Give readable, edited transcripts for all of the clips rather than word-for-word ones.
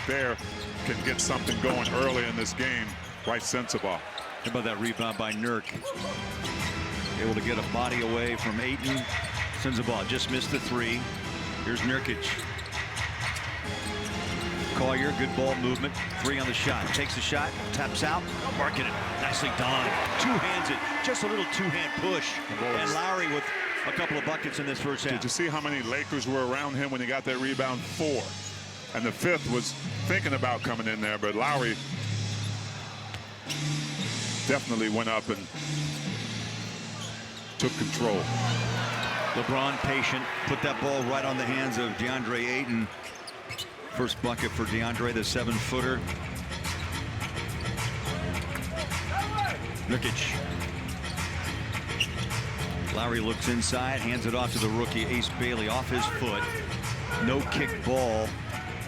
right there can get something going early in this game. Right Sensabaugh. How about that rebound by Nurk? Able to get a body away from Ayton. Sensabaugh just missed the three. Here's Nurkic. Collier, good ball movement. Three on the shot. Takes the shot, taps out, marking it. Nicely done. Two-hands it. Just a little two-hand push. And Lowry with a couple of buckets in this first half. Did you see how many Lakers were around him when he got that rebound? 4. And the 5th was thinking about coming in there, but Lowry definitely went up and took control. LeBron patient, put that ball right on the hands of DeAndre Ayton. First bucket for DeAndre, the 7-footer. Nurkic. Lowry looks inside, hands it off to the rookie Ace Bailey off his foot. No kick ball,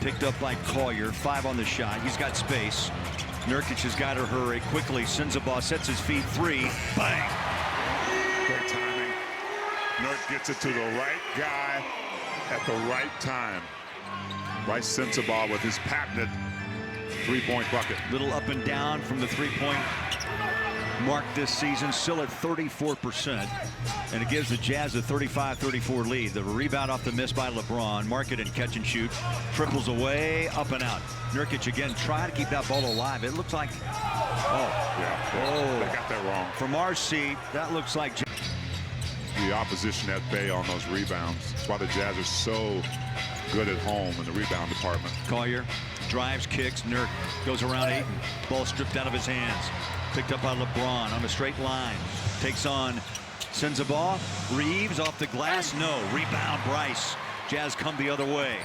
picked up by Collier. 5 on the shot. He's got space. Nurkic has got to hurry quickly. Sensabaugh sets his feet. 3. Bang! Great timing. Nurk gets it to the right guy at the right time. Right Sensabaugh with his patented 3-point bucket. Little up and down from the 3-point mark this season, still at 34%. And it gives the Jazz a 35-34 lead. The rebound off the miss by LeBron. Mark it and catch and shoot. Triples away, up and out. Nurkic again trying to keep that ball alive. It looks like, They got that wrong. From our seat, that looks like the opposition at bay on those rebounds. That's why the Jazz are so good at home in the rebound department. Collier drives, kicks. Nurk goes around Ayton. Ball stripped out of his hands. Picked up by LeBron on a straight line. Takes on Sensabaugh. Reeves off the glass. No. Rebound Bryce. Jazz come the other way.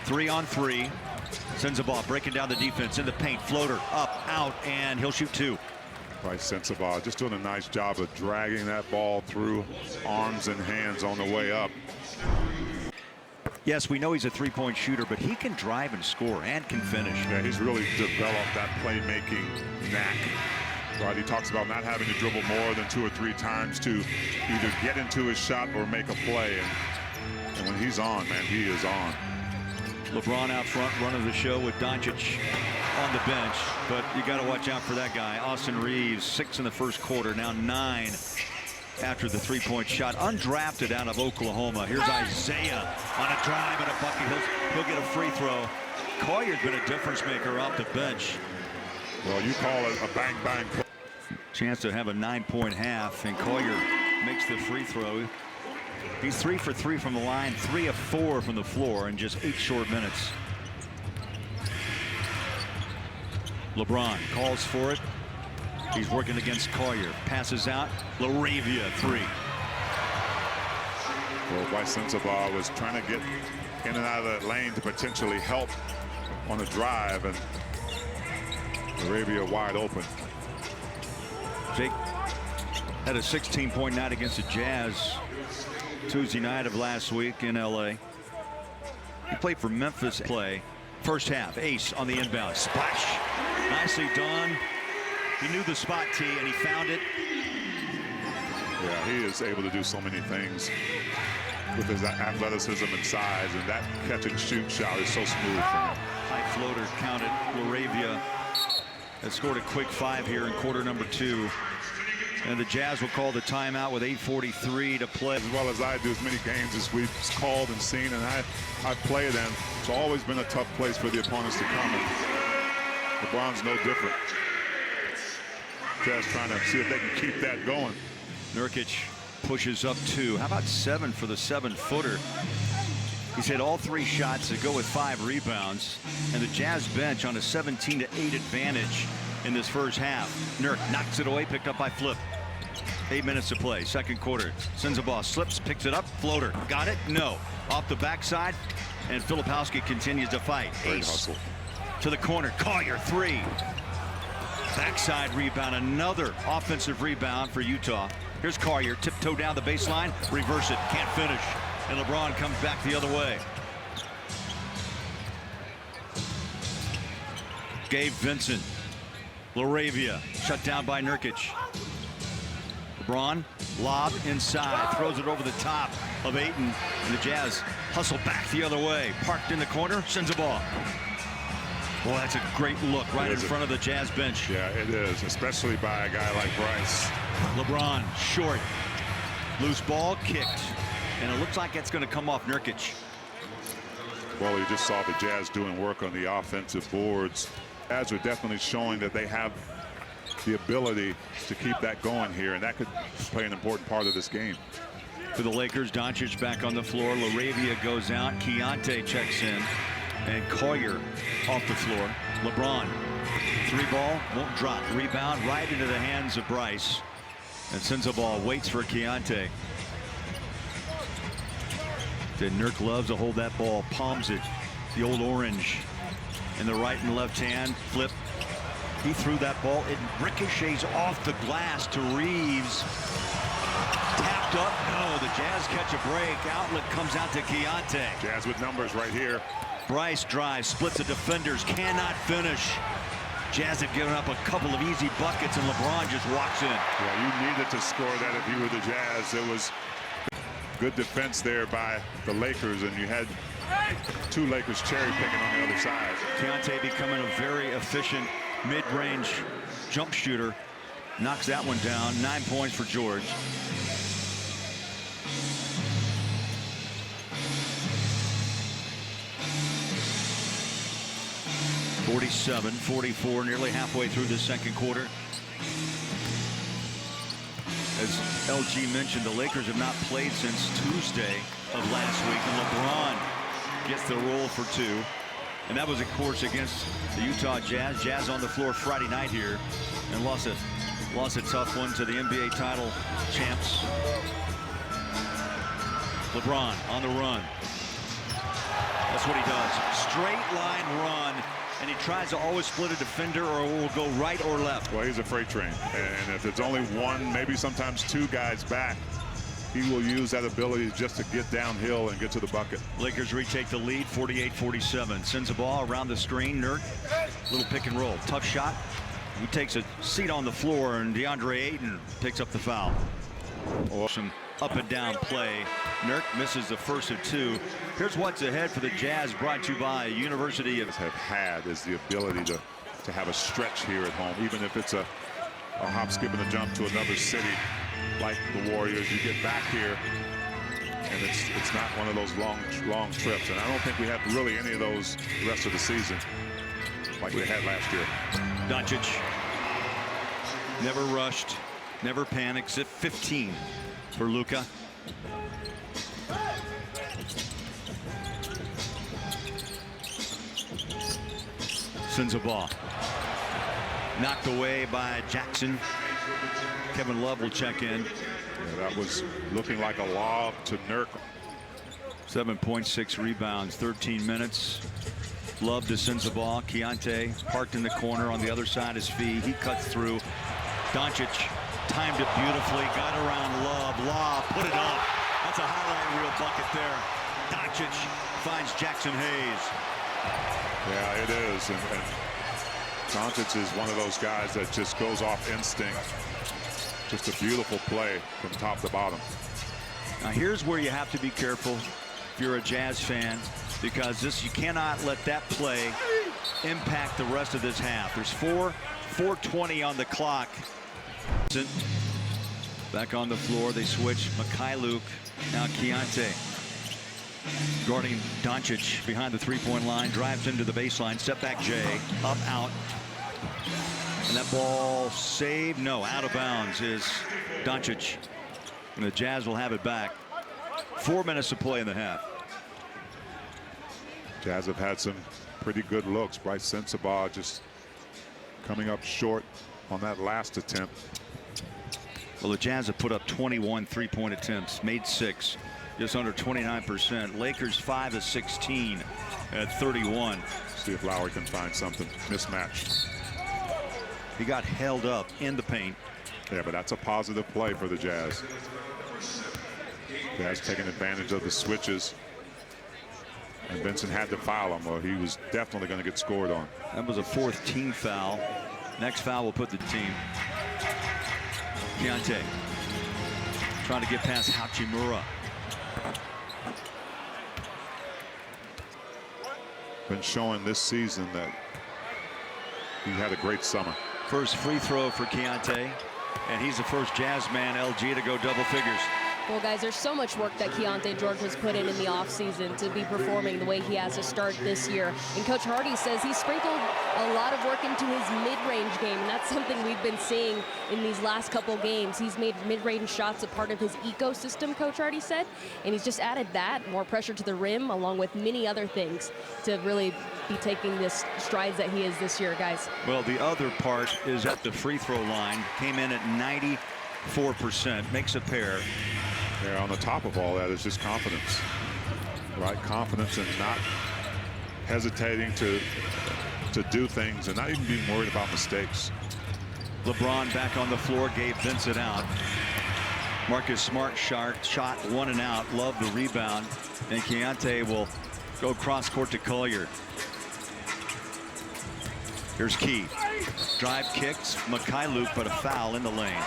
3 on 3. Sensabaugh breaking down the defense in the paint. Floater up, out, and he'll shoot 2. Bryce Sensabaugh just doing a nice job of dragging that ball through arms and hands on the way up. Yes, we know he's a 3-point shooter, but he can drive and score and can finish. Yeah, he's really developed that playmaking knack. Right, he talks about not having to dribble more than 2 or 3 times to either get into his shot or make a play. And when he's on, man, he is on. LeBron out front, running the show with Doncic on the bench, but you got to watch out for that guy. Austin Reeves, 6 in the first quarter, now 9 after the 3-point shot. Undrafted out of Oklahoma. Here's Isaiah on a drive and a bucket. He'll get a free throw. Collier's been a difference maker off the bench. Well, you call it a bang-bang play. Chance to have a 9-point half, and Collier makes the free throw. He's 3 for 3 from the line, 3 of 4 from the floor in just 8 short minutes. LeBron calls for it. He's working against Collier. Passes out. Laravia 3. Well, Bryce Sensabaugh was trying to get in and out of that lane to potentially help on a drive, and Laravia wide open. Jake had a 16-point night against the Jazz Tuesday night of last week in LA. He played for Memphis. First half, ace on the inbound. Splash. Nicely done. He knew the spot tee and he found it. Yeah, he is able to do so many things with his athleticism and size, and that catch and shoot shot is so smooth for him. High floater counted. Laravia has scored a quick 5 here in quarter number 2. And the Jazz will call the timeout with 8:43 to play. As well as I do, as many games as we've called and seen, and I play them. It's always been a tough place for the opponents to come, and LeBron's no different. Jazz trying to see if they can keep that going. Nurkic pushes up 2. How about 7 for the 7-footer? He's hit all 3 shots to go with 5 rebounds, and the Jazz bench on a 17-8 advantage in this first half. Nurk knocks it away, picked up by Flip. 8 minutes to play, second quarter. Sensabaugh slips, picks it up, floater. Got it? No. Off the backside, and Filipowski continues to fight. Ace hustle to the corner. Collier 3. Backside rebound, another offensive rebound for Utah. Here's Collier, tiptoe down the baseline, reverse it, can't finish. And LeBron comes back the other way. Gabe Vincent. Laravia shut down by Nurkic. LeBron lob inside, throws it over the top of Ayton, and the Jazz hustle back the other way. Parked in the corner, Sensabaugh. Well, that's a great look right in front of the Jazz bench. Yeah, it is, especially by a guy like Bryce. LeBron, short. Loose ball, kicked. And it looks like it's going to come off Nurkic. Well, you just saw the Jazz doing work on the offensive boards. Jazz are definitely showing that they have the ability to keep that going here, and that could play an important part of this game. For the Lakers, Doncic back on the floor. LaRavia goes out. Keontae checks in. And Collier off the floor. LeBron, 3-ball, won't drop. Rebound right into the hands of Bryce. And sends a ball, waits for Keontae. Nurk loves to hold that ball, palms it. The old orange in the right and left hand, flip. He threw that ball. It ricochets off the glass to Reeves. Tapped up. No, the Jazz catch a break. Outlet comes out to Keontae. Jazz with numbers right here. Bryce drives, splits the defenders, cannot finish. Jazz have given up a couple of easy buckets, and LeBron just walks in. Yeah, you needed to score that if you were the Jazz. It was good defense there by the Lakers, and you had two Lakers cherry picking on the other side. Keontae becoming a very efficient mid-range jump shooter. Knocks that one down. 9 points for George. (47-44), nearly halfway through the second quarter. As LG mentioned, the Lakers have not played since Tuesday of last week, and LeBron gets the roll for 2. And that was, of course, against the Utah Jazz. Jazz on the floor Friday night here, and lost a tough one to the NBA title champs. LeBron on the run. That's what he does. Straight line run. And he tries to always split a defender, or will go right or left. Well, he's a freight train, and if it's only one, maybe sometimes two guys back, he will use that ability just to get downhill and get to the bucket. Lakers retake the lead, 48-47. Sends the ball around the screen. Nurk, little pick and roll, tough shot. He takes a seat on the floor, and DeAndre Ayton picks up the foul. Some up and down play. Nurk misses the first of 2. Here's what's ahead for the Jazz, brought to you by University of... Have had is the ability to have a stretch here at home, even if it's a hop, skip, and a jump to another city like the Warriors. You get back here, and it's not one of those long trips. And I don't think we have really any of those the rest of the season like we had last year. Doncic never rushed, never panics. At 15 for Luka. Sends a ball. Knocked away by Jackson. Kevin Love will check in. Yeah, that was looking like a lob to Nurk. 7.6 rebounds, 13 minutes. Love to sends the ball. Keontae parked in the corner on the other side his feet. He cuts through. Doncic timed it beautifully. Got around Love. Lob, put it up. That's a highlight reel bucket there. Doncic finds Jackson Hayes. Yeah, it is. And Doncic is one of those guys that just goes off instinct. Just a beautiful play from top to bottom. Now here's where you have to be careful if you're a Jazz fan, because you cannot let that play impact the rest of this half. There's 4:20 on the clock. Back on the floor, they switch. Mikhailuk, now Keontae. Guarding Doncic behind the three-point line, drives into the baseline, step back Jay, up, out. And that ball saved, no, out of bounds is Doncic. And the Jazz will have it back. 4 minutes to play in the half. Jazz have had some pretty good looks. Bryce Sensabaugh just coming up short on that last attempt. Well, the Jazz have put up 21 three-point attempts, made 6. Just under 29%. Lakers 5 of 16 at 31. See if Lowry can find something. Mismatch. He got held up in the paint. Yeah, but that's a positive play for the Jazz. Jazz taking advantage of the switches. And Benson had to foul him, or he was definitely going to get scored on. That was a 4th team foul. Next foul will put the team. Keontae trying to get past Hachimura. Been showing this season that He had a great summer. First free throw for Keontae, and he's the first Jazz man, LG, to go double figures. Well, guys, there's so much work that Keontae George has put in the offseason to be performing the way he has to start this year. And Coach Hardy says he sprinkled a lot of work into his mid-range game, and that's something we've been seeing in these last couple games. He's made mid-range shots a part of his ecosystem, Coach Hardy said, and he's just added that, more pressure to the rim, along with many other things to really be taking this strides that he is this year, guys. Well, the other part is at the free throw line. Came in at 94%, makes a pair. Yeah, on the top of all that is just confidence, right? Confidence and not hesitating to do things and not even being worried about mistakes. LeBron back on the floor, gave Vincent out. Marcus Smart shot one and out. Love the rebound, and Keontae will go cross court to Collier. Here's Key. Drive kicks, Mikhailuk, but a foul in the lane.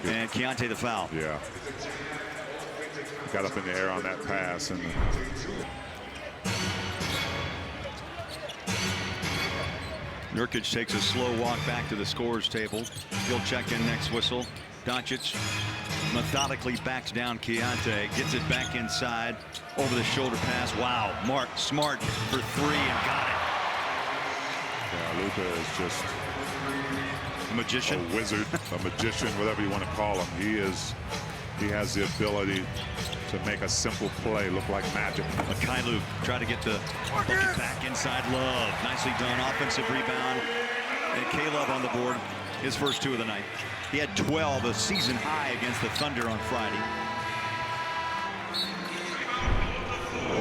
And Keontae the foul. Yeah. Got up in the air on that pass. And Nurkic takes a slow walk back to the scorer's table. He'll check in next whistle. Doncic methodically backs down Keontae, gets it back inside, over the shoulder pass. Wow, Mark Smart for three and got it. Yeah, Luka is just a magician, a wizard, a magician, whatever you want to call him. He has the ability to make a simple play look like magic. Mikhailuk try to get the bucket back inside. Love, nicely done, offensive rebound, and K-Love on the board, his first two of the night. He had 12, a season high against the Thunder on Friday.